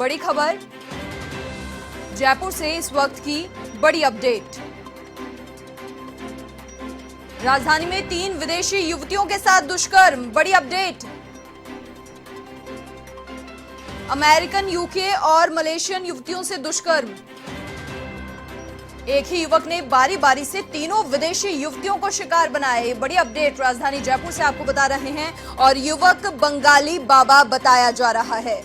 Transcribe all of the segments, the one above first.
बड़ी खबर, जयपुर से इस वक्त की बड़ी अपडेट। राजधानी में 3 विदेशी युवतियों के साथ दुष्कर्म, बड़ी अपडेट। अमेरिकन, यूके और मलेशियन युवतियों से दुष्कर्म। एक ही युवक ने बारी बारी से तीनों विदेशी युवतियों को शिकार बनाया। ये बड़ी अपडेट राजधानी जयपुर से आपको बता रहे हैं और युवक बंगाली बाबा बताया जा रहा है।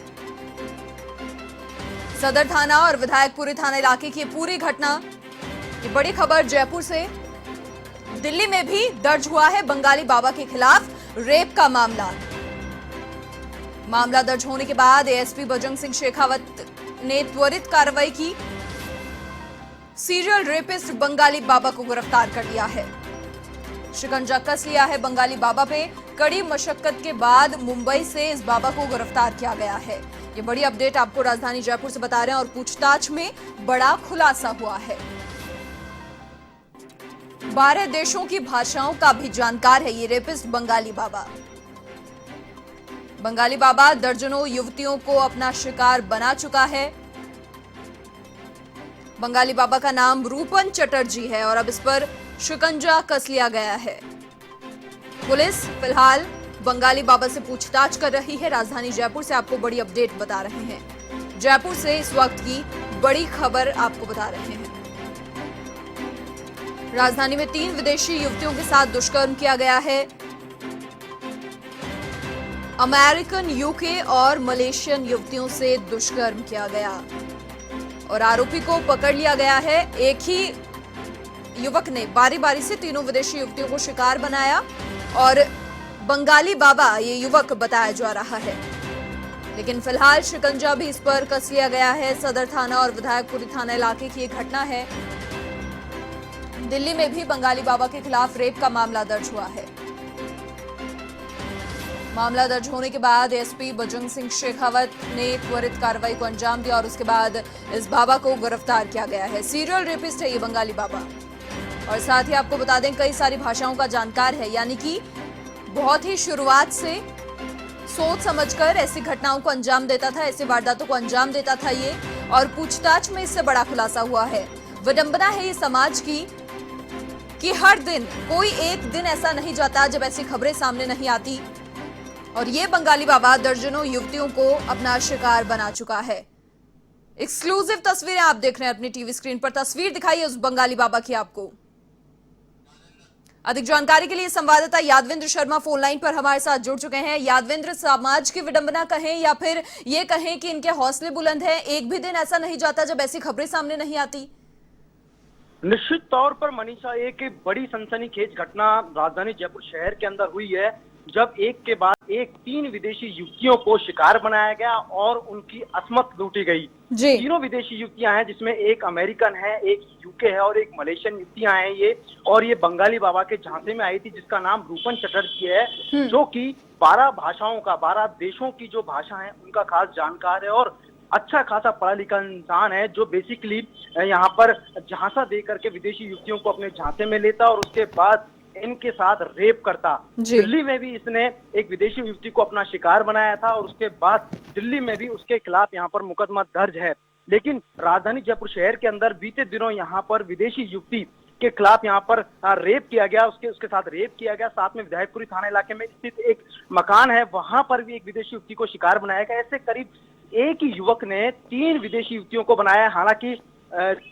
सदर थाना और विधायकपुरी थाना इलाके की पूरी घटना, ये बड़ी खबर जयपुर से। दिल्ली में भी दर्ज हुआ है बंगाली बाबा के खिलाफ रेप का मामला। मामला दर्ज होने के बाद एएसपी बजरंग सिंह शेखावत ने त्वरित कार्रवाई की। सीरियल रेपिस्ट बंगाली बाबा को गिरफ्तार कर लिया है। शिकंजा कस लिया है बंगाली बाबा पे। कड़ी मशक्कत के बाद मुंबई से इस बाबा को गिरफ्तार किया गया है। ये बड़ी अपडेट आपको राजधानी जयपुर से बता रहे हैं और पूछताछ में बड़ा खुलासा हुआ है। 12 देशों की भाषाओं का भी जानकार है ये रेपिस्ट बंगाली बाबा। बंगाली बाबा दर्जनों युवतियों को अपना शिकार बना चुका है। बंगाली बाबा का नाम रूपन चटर्जी है और अब इस पर शिकंजा कस लिया गया है। पुलिस फिलहाल बंगाली बाबा से पूछताछ कर रही है। राजधानी जयपुर से आपको बड़ी अपडेट बता रहे हैं। जयपुर से इस वक्त की बड़ी खबर आपको बता रहे हैं। राजधानी में 3 विदेशी युवतियों के साथ दुष्कर्म किया गया है। अमेरिकन, यूके और मलेशियन युवतियों से दुष्कर्म किया गया और आरोपी को पकड़ लिया गया है। एक ही युवक ने बारी बारी से तीनों विदेशी युवतियों को शिकार बनाया और बंगाली बाबा ये युवक बताया जा रहा है। लेकिन फिलहाल शिकंजा भी इस पर कस लिया गया है। सदर थाना और विधायकपुरी थाना इलाके की एक घटना है। दिल्ली में भी बंगाली बाबा के खिलाफ रेप का मामला दर्ज हुआ है। मामला दर्ज होने के बाद एसपी बजरंग सिंह शेखावत ने त्वरित कार्रवाई को अंजाम दिया और उसके बाद इस बाबा को गिरफ्तार किया गया है। सीरियल रेपिस्ट है ये बंगाली बाबा और साथ ही आपको बता दें कई सारी भाषाओं का जानकार है, यानी कि बहुत ही शुरुआत से सोच समझकर ऐसी घटनाओं को अंजाम देता था, ऐसी वारदातों को अंजाम देता था ये, और पूछताछ में इससे बड़ा खुलासा हुआ है। विडंबना है ये समाज की कि हर दिन कोई एक दिन ऐसा नहीं जाता जब ऐसी खबरें सामने नहीं आती और ये बंगाली बाबा दर्जनों युवतियों को अपना शिकार बना चुका है। एक्सक्लूसिव तस्वीरें आप देख रहे हैं अपनी टीवी स्क्रीन पर। तस्वीर दिखाई है उस बंगाली बाबा की आपको। अधिक जानकारी के लिए संवाददाता यादविंद्र शर्मा फोन लाइन पर हमारे साथ जुड़ चुके हैं। यादविंद्र, समाज की विडंबना कहें या फिर ये कहें कि इनके हौसले बुलंद हैं, एक भी दिन ऐसा नहीं जाता जब ऐसी खबरें सामने नहीं आती। निश्चित तौर पर मनीषा, एक बड़ी सनसनीखेज घटना राजधानी जयपुर शहर के अंदर हुई है, जब एक के बाद एक 3 विदेशी युवतियों को शिकार बनाया गया और उनकी असमत लूटी गई। तीनों विदेशी युवतियां हैं, जिसमें एक अमेरिकन है, एक यूके है और एक मलेशियन युवतियां हैं ये, और ये बंगाली बाबा के झांसे में आई थी, जिसका नाम रूपन चटर्जी है, जो कि 12 भाषाओं का, 12 देशों की जो भाषा है उनका खास जानकार है और अच्छा खासा पढ़ा लिखा इंसान है, जो बेसिकली यहाँ पर झांसा दे करके विदेशी युवतियों को अपने झांसे में लेता और उसके बाद इनके साथ रेप करता। दिल्ली में भी इसने एक विदेशी युवती को अपना शिकार बनाया था और उसके बाद दिल्ली में भी उसके खिलाफ यहाँ पर मुकदमा दर्ज है। लेकिन राजधानी जयपुर शहर के अंदर बीते दिनों यहाँ पर विदेशी युवती के खिलाफ यहाँ पर रेप किया गया, उसके साथ रेप किया गया। साथ में विधायकपुरी थाना इलाके में स्थित एक मकान है, वहां पर भी एक विदेशी युवती को शिकार बनाया गया। ऐसे करीब एक ही युवक ने 3 विदेशी युवतियों को बनाया। हालांकि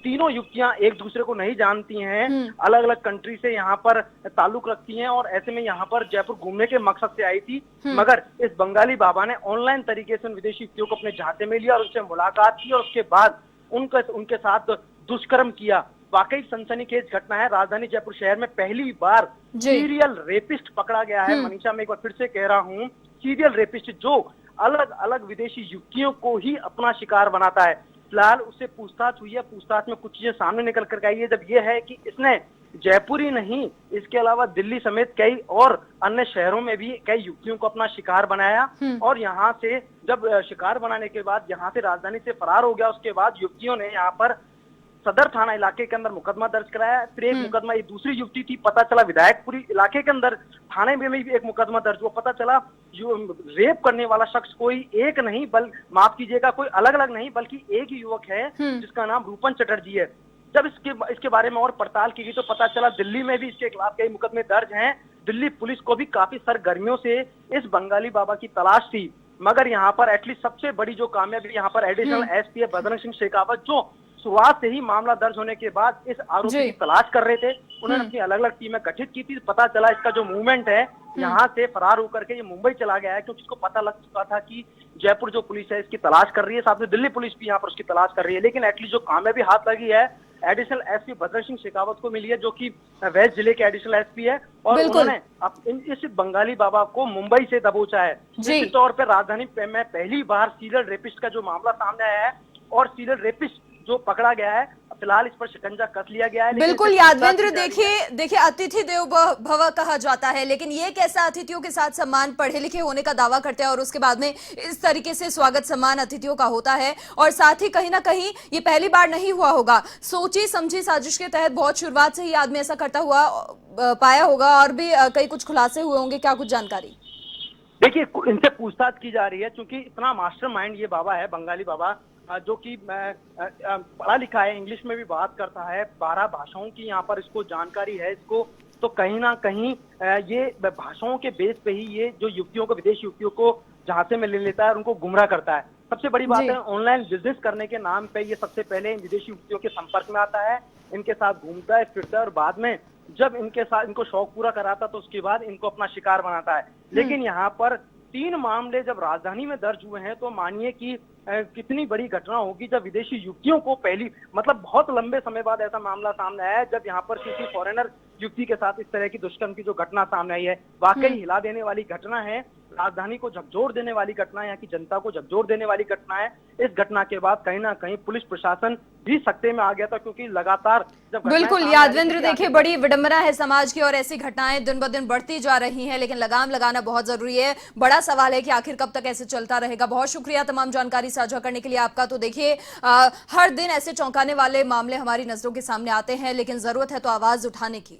तीनों युवतियां एक दूसरे को नहीं जानती हैं, अलग अलग कंट्री से यहाँ पर ताल्लुक रखती हैं और ऐसे में यहाँ पर जयपुर घूमने के मकसद से आई थी। मगर इस बंगाली बाबा ने ऑनलाइन तरीके से उन विदेशी युवतियों को अपने झांसे में लिया और उनसे मुलाकात की और उसके बाद उनके साथ दुष्कर्म किया। वाकई सनसनीखेज घटना है। राजधानी जयपुर शहर में पहली बार सीरियल रेपिस्ट पकड़ा गया है। मनीषा, मैं एक बार फिर से कह रहा हूँ, सीरियल रेपिस्ट जो अलग अलग विदेशी युवतियों को ही अपना शिकार बनाता है। फिलहाल उससे पूछताछ हुई है। पूछताछ में कुछ चीजें सामने निकल कर आई है, जब ये है कि इसने जयपुर ही नहीं, इसके अलावा दिल्ली समेत कई और अन्य शहरों में भी कई युवतियों को अपना शिकार बनाया और यहाँ से जब शिकार बनाने के बाद यहाँ से राजधानी से फरार हो गया, उसके बाद युवतियों ने यहाँ पर सदर थाना इलाके के अंदर मुकदमा दर्ज कराया। फिर एक मुकदमा, एक दूसरी युवती थी, पता चला विधायकपुरी इलाके के अंदर थाने में भी एक मुकदमा दर्ज हुआ। पता चला जो रेप करने वाला शख्स कोई एक नहीं, माफ कीजिएगा, कोई अलग अलग नहीं, बल्कि एक ही युवक है जिसका नाम रूपन चटर्जी है। जब इसके बारे में और पड़ताल की गई तो पता चला दिल्ली में भी इसके खिलाफ कई मुकदमे दर्ज हैं। दिल्ली पुलिस को भी काफी सरगर्मियों से इस बंगाली बाबा की तलाश थी, मगर यहाँ पर एटलीस्ट सबसे बड़ी जो कामयाबी यहाँ पर एडिशनल एसपी है बजरंग सिंह शेखावत, जो शुरुआत से ही मामला दर्ज होने के बाद इस आरोपी की तलाश कर रहे थे। उन्होंने अपनी अलग अलग टीमें गठित की थी। पता चला इसका जो मूवमेंट है यहाँ से फरार होकर के ये मुंबई चला गया है, क्योंकि इसको पता लग चुका था कि जयपुर जो पुलिस है इसकी तलाश कर रही है, साथ में दिल्ली पुलिस भी यहाँ पर उसकी तलाश कर रही है। लेकिन एटलीस्ट जो कामयाबी हाथ लगी है एडिशनल एसपी बजरंग सिंह शेखावत को मिली है, जो कि वेस्ट जिले के एडिशनल एसपी है, और उन्होंने इस बंगाली बाबा को मुंबई से दबोचा है। निश्चित तौर पर राजधानी में पहली बार सीरियल रेपिस्ट का जो मामला सामने आया है और सीरियल रेपिस्ट जो पकड़ा गया है, फिलहाल इस पर शिकंजा कस लिया गया है। बिल्कुल यादवेंद्र, देखिए अतिथि देव भव कहा जाता है, लेकिन ये कैसा अतिथियों के साथ सम्मान, पढ़े लिखे होने का दावा करते हैं और उसके बाद में इस तरीके से स्वागत सम्मान अतिथियों का होता है। और साथ ही कहीं ना कहीं ये पहली बार नहीं हुआ होगा, सोची समझी साजिश के तहत बहुत शुरुआत से ही आदमी ऐसा करता हुआ पाया होगा, और भी कई कुछ खुलासे हुए होंगे, क्या कुछ जानकारी? देखिए, इनसे पूछताछ की जा रही है, क्योंकि इतना मास्टरमाइंड ये बाबा है, बंगाली बाबा, जो कि पढ़ा लिखा है, इंग्लिश में भी बात करता है, 12 भाषाओं की यहाँ पर इसको जानकारी है इसको, तो कहीं ना कहीं ये भाषाओं के बेस पे ही ये जो युवतियों को, विदेशी युवतियों को झांसे में ले लेता है और उनको गुमराह करता है। सबसे बड़ी बात है, ऑनलाइन बिजनेस करने के नाम पे ये सबसे पहले विदेशी युवतियों के संपर्क में आता है, इनके साथ घूमता है फिरता है, और बाद में जब इनके साथ इनको शौक पूरा कराता तो उसके बाद इनको अपना शिकार बनाता है। लेकिन यहाँ पर 3 मामले जब राजधानी में दर्ज हुए हैं, तो मानिए कि कितनी बड़ी घटना होगी जब विदेशी युवतियों को पहली, मतलब बहुत लंबे समय बाद ऐसा मामला सामने आया है, जब यहाँ पर किसी फॉरेनर युवती के साथ इस तरह की दुष्कर्म की जो घटना सामने आई है, वाकई हिला देने वाली घटना है, राजधानी को झकझोर देने वाली घटना है, यहाँ की जनता को झकझोर देने वाली घटना है। इस घटना के बाद कहीं ना कहीं पुलिस प्रशासन भी सख्ते में आ गया था, क्योंकि लगातार जब बिल्कुल यादवेंद्र, देखिए बड़ी विडंबना है समाज की और ऐसी घटनाएं दिन ब दिन बढ़ती जा रही हैं, लेकिन लगाम लगाना बहुत जरूरी है। बड़ा सवाल है कि आखिर कब तक ऐसे चलता रहेगा। बहुत शुक्रिया तमाम जानकारी साझा करने के लिए आपका। तो देखिए हर दिन ऐसे चौंकाने वाले मामले हमारी नजरों के सामने आते हैं, लेकिन जरूरत है तो आवाज उठाने की।